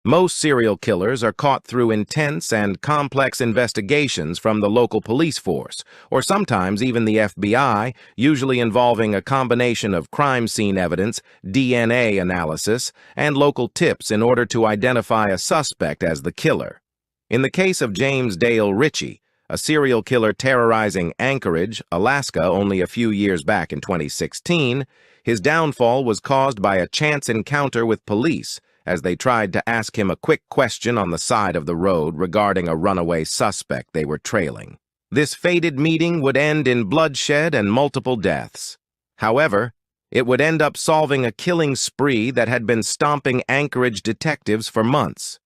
Most serial killers are caught through intense and complex investigations from the local police force, or sometimes even the FBI, usually involving a combination of crime scene evidence, DNA analysis, and local tips in order to identify a suspect as the killer. In the case of James Dale Ritchie, a serial killer terrorizing Anchorage, Alaska only a few years back in 2016, his downfall was caused by a chance encounter with police as they tried to ask him a quick question on the side of the road regarding a runaway suspect they were trailing. This fated meeting would end in bloodshed and multiple deaths. However, it would end up solving a killing spree that had been stomping Anchorage detectives for months.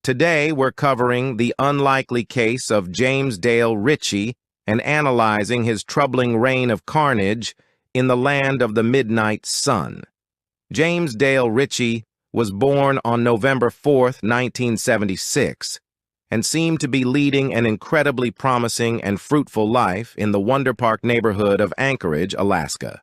Today, we're covering the unlikely case of James Dale Ritchie and analyzing his troubling reign of carnage in the land of the midnight sun. James Dale Ritchie was born on November 4, 1976, and seemed to be leading an incredibly promising and fruitful life in the Wonder Park neighborhood of Anchorage, Alaska.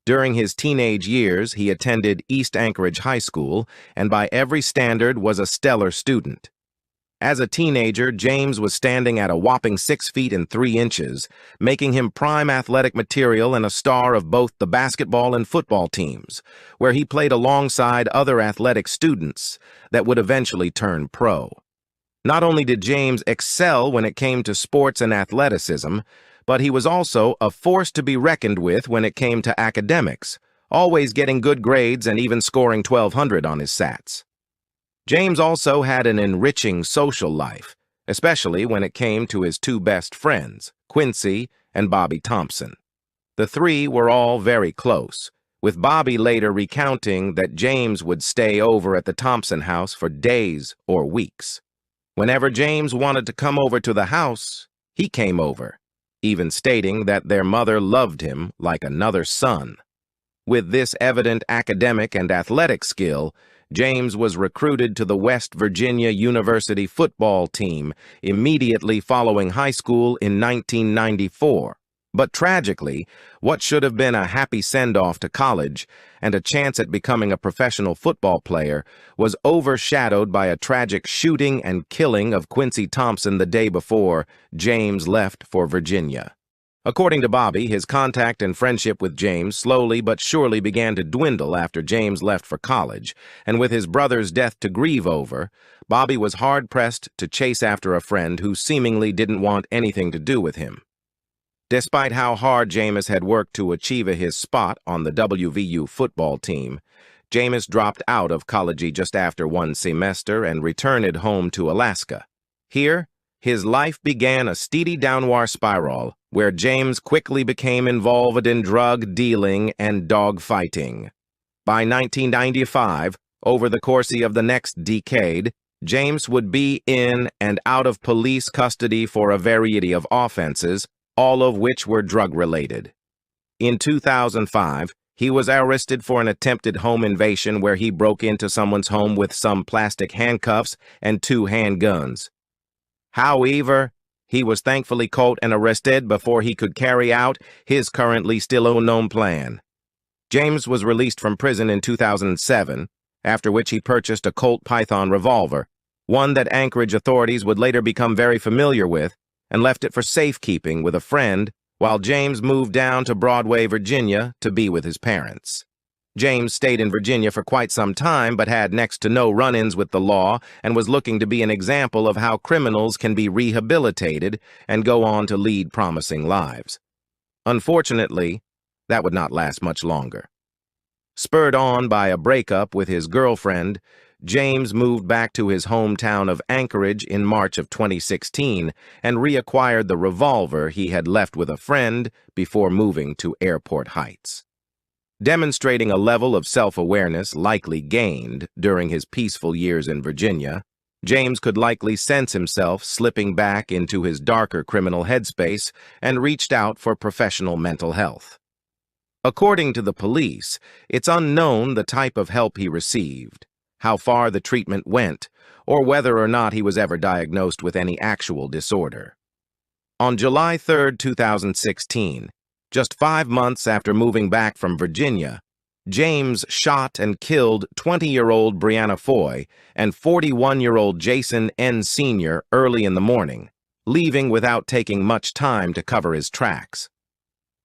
During his teenage years, he attended East Anchorage High School and by every standard was a stellar student. As a teenager, James was standing at a whopping 6 feet and 3 inches, making him prime athletic material and a star of both the basketball and football teams, where he played alongside other athletic students that would eventually turn pro. Not only did James excel when it came to sports and athleticism, but he was also a force to be reckoned with when it came to academics, always getting good grades and even scoring 1,200 on his SATs. James also had an enriching social life, especially when it came to his two best friends, Quincy and Bobby Thompson. The three were all very close, with Bobby later recounting that James would stay over at the Thompson house for days or weeks. Whenever James wanted to come over to the house, he came over, even stating that their mother loved him like another son. With this evident academic and athletic skill, James was recruited to the West Virginia University football team immediately following high school in 1994. But tragically, what should have been a happy send-off to college and a chance at becoming a professional football player was overshadowed by a tragic shooting and killing of Quincy Thompson the day before James left for Virginia. According to Bobby, his contact and friendship with James slowly but surely began to dwindle after James left for college, and with his brother's death to grieve over, Bobby was hard-pressed to chase after a friend who seemingly didn't want anything to do with him. Despite how hard James had worked to achieve his spot on the WVU football team, James dropped out of college just after one semester and returned home to Alaska. Here, his life began a steady downward spiral, where James quickly became involved in drug dealing and dog fighting. By 1995, over the course of the next decade, James would be in and out of police custody for a variety of offenses, all of which were drug-related. In 2005, he was arrested for an attempted home invasion where he broke into someone's home with some plastic handcuffs and 2 handguns. However, he was thankfully caught and arrested before he could carry out his currently still unknown plan. James was released from prison in 2007, after which he purchased a Colt Python revolver, one that Anchorage authorities would later become very familiar with, and left it for safekeeping with a friend while James moved down to Broadway, Virginia to be with his parents. James stayed in Virginia for quite some time but had next to no run-ins with the law and was looking to be an example of how criminals can be rehabilitated and go on to lead promising lives. Unfortunately, that would not last much longer. Spurred on by a breakup with his girlfriend, James moved back to his hometown of Anchorage in March of 2016 and reacquired the revolver he had left with a friend before moving to Airport Heights. Demonstrating a level of self-awareness likely gained during his peaceful years in Virginia, James could likely sense himself slipping back into his darker criminal headspace and reached out for professional mental health. According to the police, it's unknown the type of help he received, how far the treatment went, or whether or not he was ever diagnosed with any actual disorder. On July 3, 2016, just 5 months after moving back from Virginia, James shot and killed 20-year-old Brianna Foy and 41-year-old Jason N. Sr. early in the morning, leaving without taking much time to cover his tracks.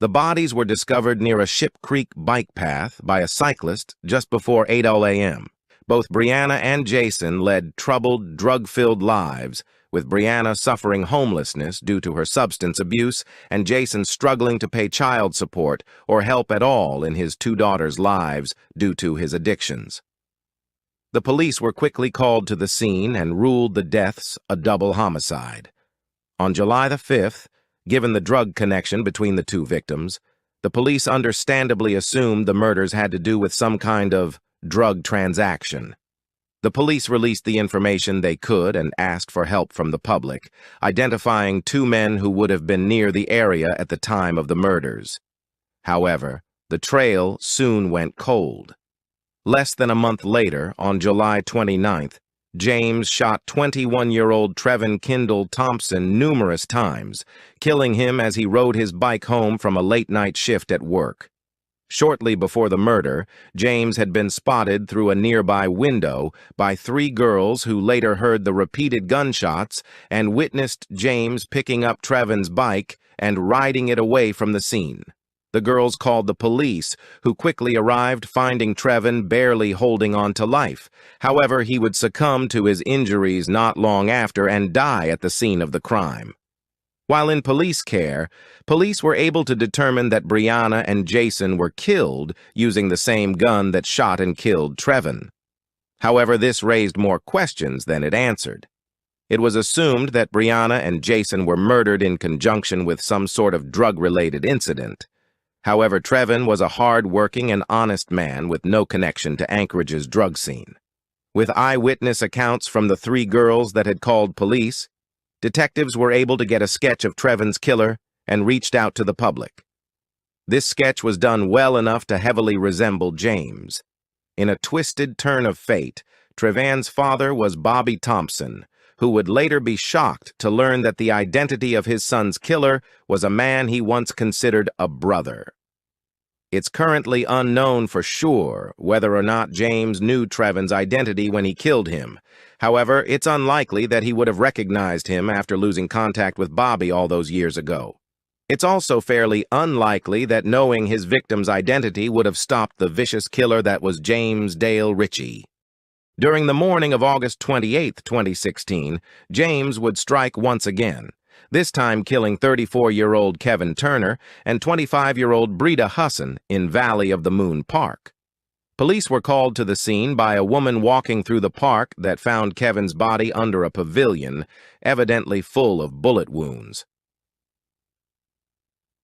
The bodies were discovered near a Ship Creek bike path by a cyclist just before 8 a.m. Both Brianna and Jason led troubled, drug-filled lives, with Brianna suffering homelessness due to her substance abuse and Jason struggling to pay child support or help at all in his two daughters' lives due to his addictions. The police were quickly called to the scene and ruled the deaths a double homicide. On July the 5th, given the drug connection between the two victims, the police understandably assumed the murders had to do with some kind of drug transaction. The police released the information they could and asked for help from the public, identifying two men who would have been near the area at the time of the murders. However, the trail soon went cold. Less than a month later, on July 29th, James shot 21-year-old Trevin Kendall Thompson numerous times, killing him as he rode his bike home from a late-night shift at work. Shortly before the murder, James had been spotted through a nearby window by three girls who later heard the repeated gunshots and witnessed James picking up Trevin's bike and riding it away from the scene. The girls called the police, who quickly arrived, finding Trevin barely holding on to life. However, he would succumb to his injuries not long after and die at the scene of the crime. While in police care, police were able to determine that Brianna and Jason were killed using the same gun that shot and killed Trevin. However, this raised more questions than it answered. It was assumed that Brianna and Jason were murdered in conjunction with some sort of drug-related incident. However, Trevin was a hard-working and honest man with no connection to Anchorage's drug scene. With eyewitness accounts from the three girls that had called police, detectives were able to get a sketch of Trevin's killer and reached out to the public. This sketch was done well enough to heavily resemble James. In a twisted turn of fate, Trevin's father was Bobby Thompson, who would later be shocked to learn that the identity of his son's killer was a man he once considered a brother. It's currently unknown for sure whether or not James knew Trevin's identity when he killed him. However, it's unlikely that he would have recognized him after losing contact with Bobby all those years ago. It's also fairly unlikely that knowing his victim's identity would have stopped the vicious killer that was James Dale Ritchie. During the morning of August 28, 2016, James would strike once again, this time killing 34-year-old Kevin Turner and 25-year-old Breda Husson in Valley of the Moon Park. Police were called to the scene by a woman walking through the park that found Kevin's body under a pavilion, evidently full of bullet wounds.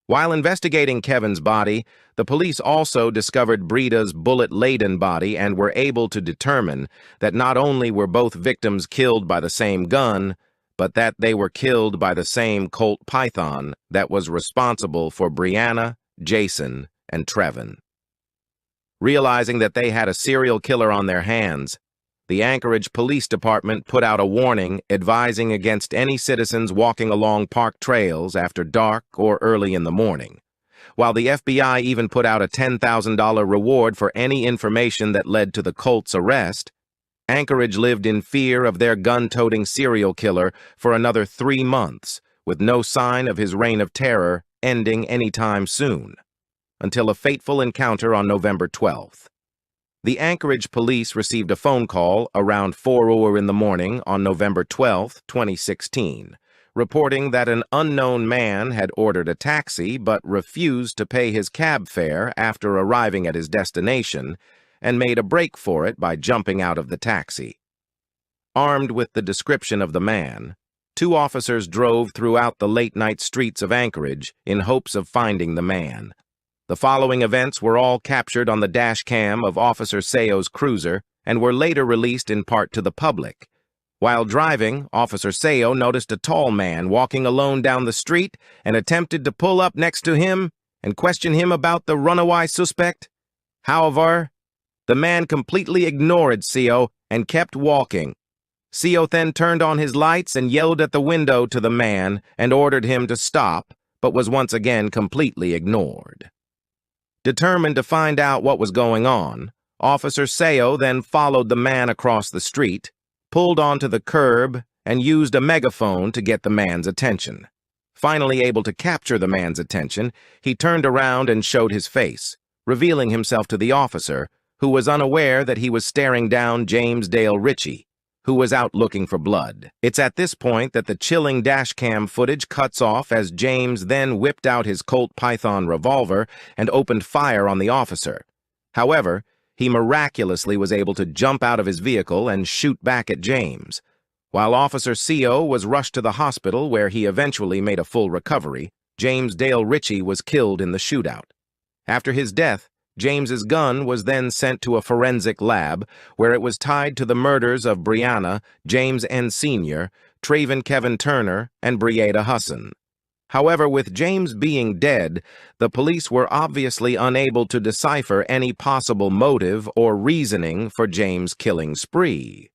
While investigating Kevin's body, the police also discovered Breda's bullet-laden body and were able to determine that not only were both victims killed by the same gun, but that they were killed by the same Colt Python that was responsible for Brianna, Jason, and Trevin. Realizing that they had a serial killer on their hands, the Anchorage Police Department put out a warning advising against any citizens walking along park trails after dark or early in the morning, while the FBI even put out a $10,000 reward for any information that led to the Colt's arrest. Anchorage lived in fear of their gun-toting serial killer for another 3 months, with no sign of his reign of terror ending anytime soon, until a fateful encounter on November 12th. The Anchorage police received a phone call around 4 in the morning on November 12, 2016, reporting that an unknown man had ordered a taxi but refused to pay his cab fare after arriving at his destination and made a break for it by jumping out of the taxi. Armed with the description of the man, 2 officers drove throughout the late-night streets of Anchorage in hopes of finding the man. The following events were all captured on the dash cam of Officer Seo's cruiser and were later released in part to the public. While driving, Officer Seo noticed a tall man walking alone down the street and attempted to pull up next to him and question him about the runaway suspect. However, the man completely ignored Seo and kept walking. Seo then turned on his lights and yelled at the window to the man and ordered him to stop, but was once again completely ignored. Determined to find out what was going on, Officer Seo then followed the man across the street, pulled onto the curb, and used a megaphone to get the man's attention. Finally able to capture the man's attention, he turned around and showed his face, revealing himself to the officer, who was unaware that he was staring down James Dale Ritchie, who was out looking for blood. It's at this point that the chilling dashcam footage cuts off as James then whipped out his Colt Python revolver and opened fire on the officer. However, he miraculously was able to jump out of his vehicle and shoot back at James. While Officer Seo was rushed to the hospital where he eventually made a full recovery, James Dale Ritchie was killed in the shootout. After his death, James's gun was then sent to a forensic lab where it was tied to the murders of Brianna, James N. Sr., Traven Kevin Turner, and Brieda Husson. However, with James being dead, the police were obviously unable to decipher any possible motive or reasoning for James' killing spree.